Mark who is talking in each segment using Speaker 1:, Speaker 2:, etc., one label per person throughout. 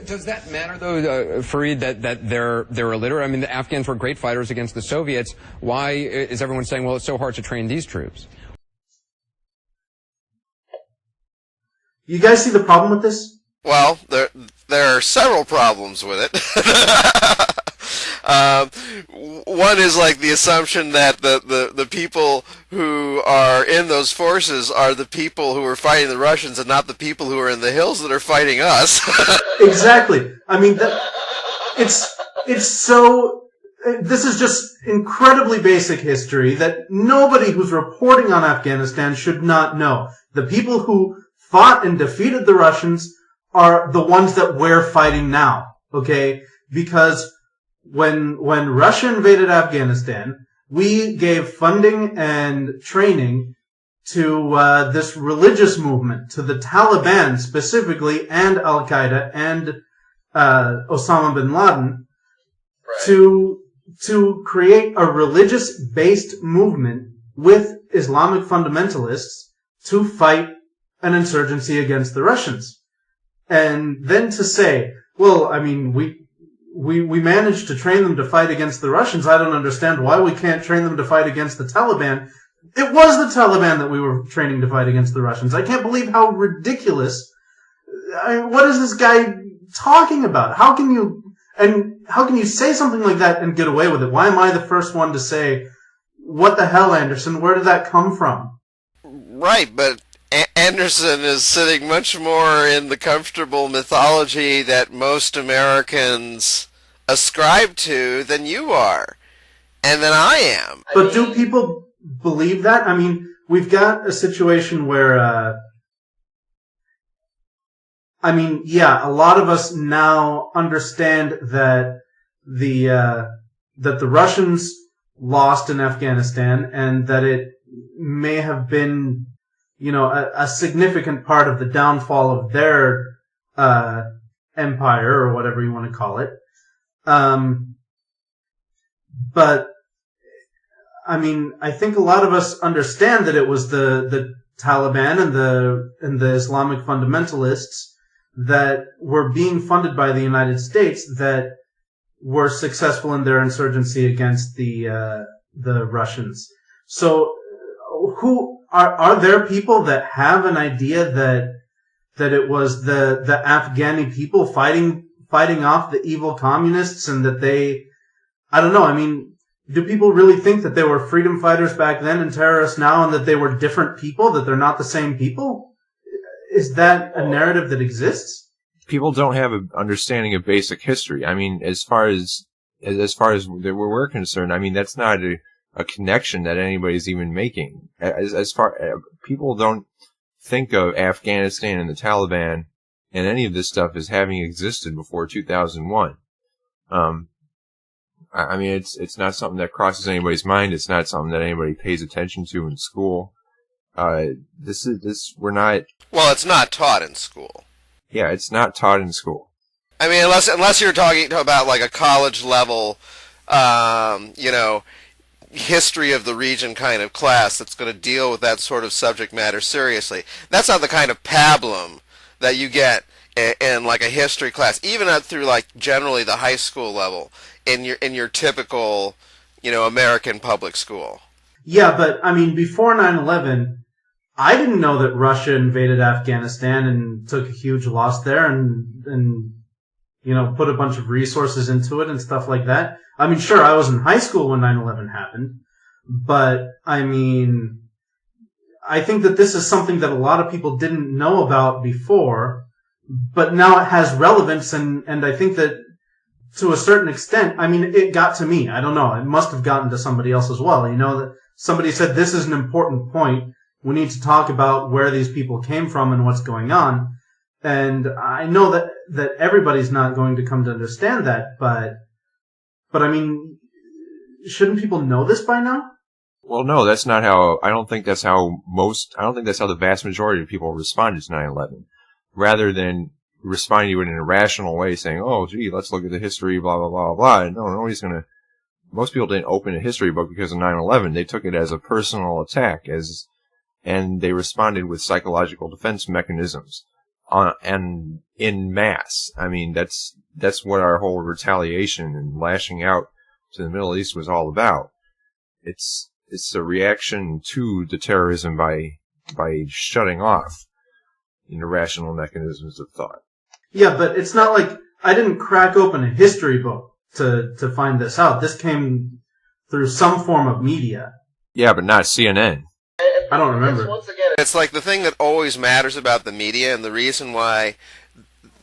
Speaker 1: Does that matter, though, Fareed, that they're illiterate? I mean, the Afghans were great fighters against the Soviets. Why is everyone saying, well, it's so hard to train these troops?
Speaker 2: You guys see the problem with this?
Speaker 3: Well, there are several problems with it. One is like the assumption that the people who are in those forces are the people who are fighting the Russians and not the people who are in the hills that are fighting us.
Speaker 2: Exactly. I mean, it's so... This is just incredibly basic history that nobody who's reporting on Afghanistan should not know. The people who fought and defeated the Russians are the ones that we're fighting now, okay? Because when Russia invaded Afghanistan, we gave funding and training to this religious movement, to the Taliban specifically, and Al-Qaeda, and Osama bin Laden, right, to create a religious-based movement with Islamic fundamentalists to fight an insurgency against the Russians. And then to say, well, I mean, we managed to train them to fight against the Russians. I don't understand why we can't train them to fight against the Taliban. It was the Taliban that we were training to fight against the Russians. I can't believe how ridiculous. What is this guy talking about? How can you say something like that and get away with it? Why am I the first one to say, what the hell, Anderson? Where did that come from?
Speaker 3: Right, but Anderson is sitting much more in the comfortable mythology that most Americans ascribe to than you are, and than I am.
Speaker 2: But do people believe that? I mean, we've got a situation where, a lot of us now understand that the Russians lost in Afghanistan, and that it may have been, a significant part of the downfall of their empire, or whatever you want to call it. But I mean, I think a lot of us understand that it was the Taliban and the Islamic fundamentalists that were being funded by the United States that were successful in their insurgency against the Russians. So, who are there people that have an idea that it was the Afghani people fighting off the evil communists, and that they, I don't know, I mean, do people really think that they were freedom fighters back then and terrorists now, and that they were different people, that they're not the same people? Is that a narrative that exists?
Speaker 4: People don't have an understanding of basic history. I mean, as far as we're concerned, I mean, that's not a connection that anybody's even making. People don't think of Afghanistan and the Taliban and any of this stuff as having existed before 2001. I mean, it's not something that crosses anybody's mind. It's not something that anybody pays attention to in school. We're not. Well,
Speaker 3: it's not taught in school.
Speaker 4: Yeah, it's not taught in school.
Speaker 3: I mean, unless you're talking about like a college level, history of the region kind of class that's going to deal with that sort of subject matter seriously. That's not the kind of pablum that you get in like a history class, even up through like generally the high school level in your typical, American public school.
Speaker 2: Yeah, but I mean, before 9/11, I didn't know that Russia invaded Afghanistan and took a huge loss there and put a bunch of resources into it and stuff like that. I mean, sure, I was in high school when 9/11 happened, but I mean, I think that this is something that a lot of people didn't know about before, but now it has relevance, and I think that to a certain extent, I mean, it got to me. I don't know. It must have gotten to somebody else as well. That somebody said, this is an important point. We need to talk about where these people came from and what's going on. And I know that everybody's not going to come to understand that, but I mean, shouldn't people know this by now?
Speaker 4: Well, no, that's not how, I don't think that's how the vast majority of people responded to 9/11. Rather than responding to it in a rational way, saying, oh, gee, let's look at the history, blah, blah, blah, blah. No, most people didn't open a history book because of 9/11. They took it as a personal attack, and they responded with psychological defense mechanisms. and in mass. I mean, that's what our whole retaliation and lashing out to the Middle East was all about. It's a reaction to the terrorism by shutting off irrational mechanisms of thought.
Speaker 2: Yeah, but it's not like I didn't crack open a history book to find this out. This came through some form of media.
Speaker 4: Yeah, but not CNN.
Speaker 2: I don't remember.
Speaker 3: It's like the thing that always matters about the media, and the reason why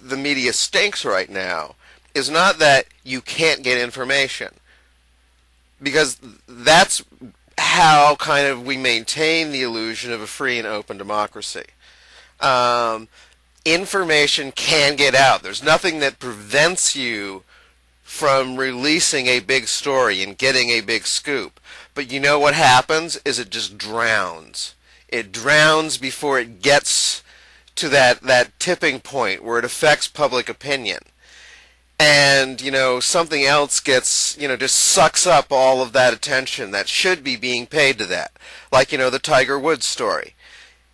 Speaker 3: the media stinks right now is not that you can't get information, because that's how kind of we maintain the illusion of a free and open democracy. Information can get out. There's nothing that prevents you from releasing a big story and getting a big scoop. But you know what happens is it just drowns. It drowns before it gets to that tipping point where it affects public opinion. And, something else gets, just sucks up all of that attention that should be being paid to that. Like, the Tiger Woods story.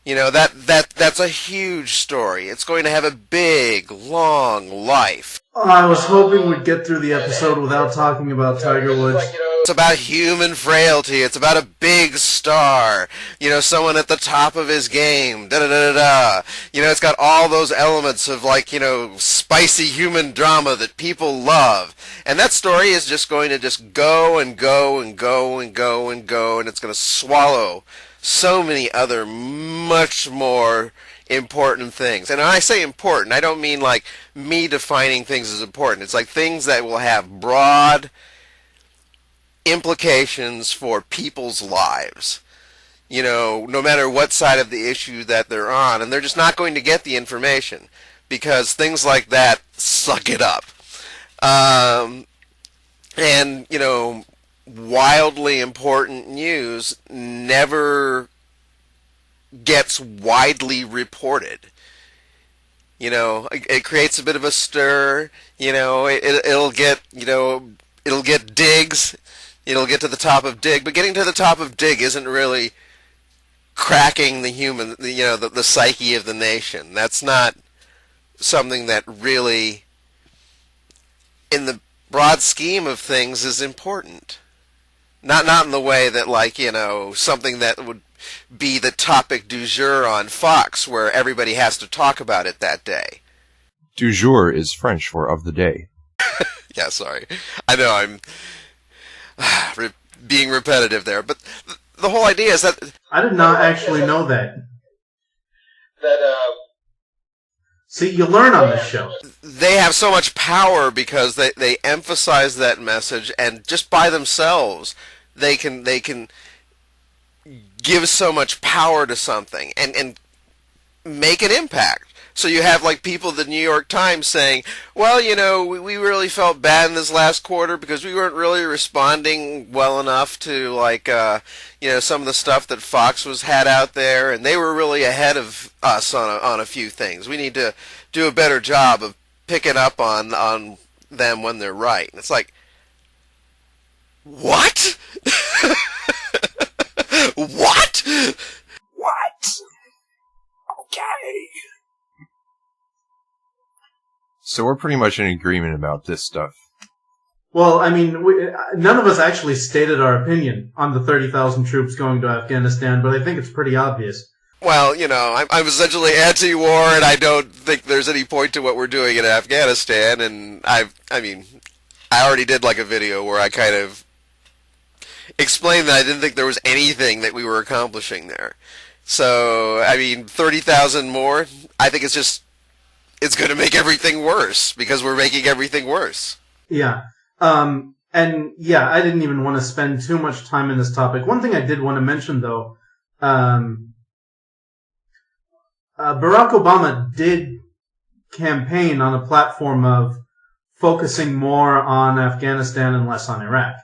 Speaker 3: That's a huge story. It's going to have a big, long life.
Speaker 2: I was hoping we'd get through the episode without talking about Tiger Woods.
Speaker 3: It's about human frailty. It's about a big star. Someone at the top of his game. Da-da-da-da-da. It's got all those elements of, spicy human drama that people love. And that story is just going to just go and go and go and go and go, and it's going to swallow so many other much more important things. And when I say important, I don't mean like me defining things as important. It's like things that will have broad implications for people's lives, no matter what side of the issue that they're on. And they're just not going to get the information because things like that suck it up. And, wildly important news never gets widely reported. It creates a bit of a stir. It'll get digs. It'll get to the top of dig, but getting to the top of dig isn't really cracking the psyche of the nation. That's not something that really, in the broad scheme of things, is important. Not in the way that, something that would be the topic du jour on Fox, where everybody has to talk about it that day.
Speaker 4: Du jour is French for of the day.
Speaker 3: Yeah, sorry. I know I'm being repetitive there, but the whole idea is that...
Speaker 2: I did not actually know that. See, you learn on this show.
Speaker 3: They have so much power because they emphasize that message, and just by themselves, they can give so much power to something and make an impact. So you have people at the New York Times saying, well, we really felt bad in this last quarter because we weren't really responding well enough to some of the stuff that Fox had out there, and they were really ahead of us on a few things. We need to do a better job of picking up on them when they're right. And it's like, what? What?
Speaker 4: What? Okay. So we're pretty much in agreement about this stuff.
Speaker 2: Well, I mean, none of us actually stated our opinion on the 30,000 troops going to Afghanistan, but I think it's pretty obvious.
Speaker 3: Well, I'm essentially anti-war, and I don't think there's any point to what we're doing in Afghanistan. And I already did a video where I kind of explained that I didn't think there was anything that we were accomplishing there. So, 30,000 more, I think it's going to make everything worse because we're making everything worse.
Speaker 2: Yeah. And yeah, I didn't even want to spend too much time in this topic. One thing I did want to mention, though, Barack Obama did campaign on a platform of focusing more on Afghanistan and less on Iraq.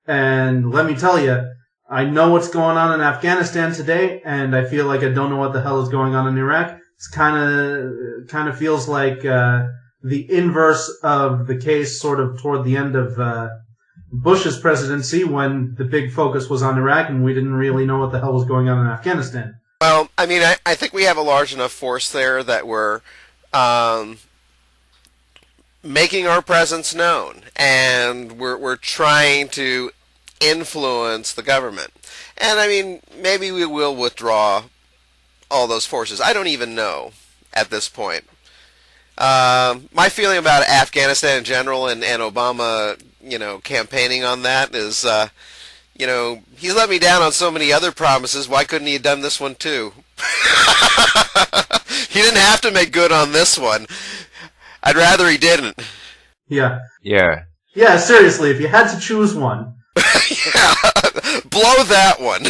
Speaker 2: And let me tell you, I know what's going on in Afghanistan today, and I feel like I don't know what the hell is going on in Iraq. It's kind of feels like the inverse of the case sort of toward the end of Bush's presidency, when the big focus was on Iraq and we didn't really know what the hell was going on in Afghanistan.
Speaker 3: Well, I mean, I think we have a large enough force there that we're making our presence known, and we're trying to influence the government. And I mean, maybe we will withdraw all those forces. I don't even know at this point. My feeling about Afghanistan in general and Obama, campaigning on that is, he's let me down on so many other promises. Why couldn't he have done this one too? He didn't have to make good on this one. I'd rather he didn't.
Speaker 2: Yeah.
Speaker 4: Yeah.
Speaker 2: Yeah, seriously, if you had to choose one.
Speaker 3: Yeah. Blow that one.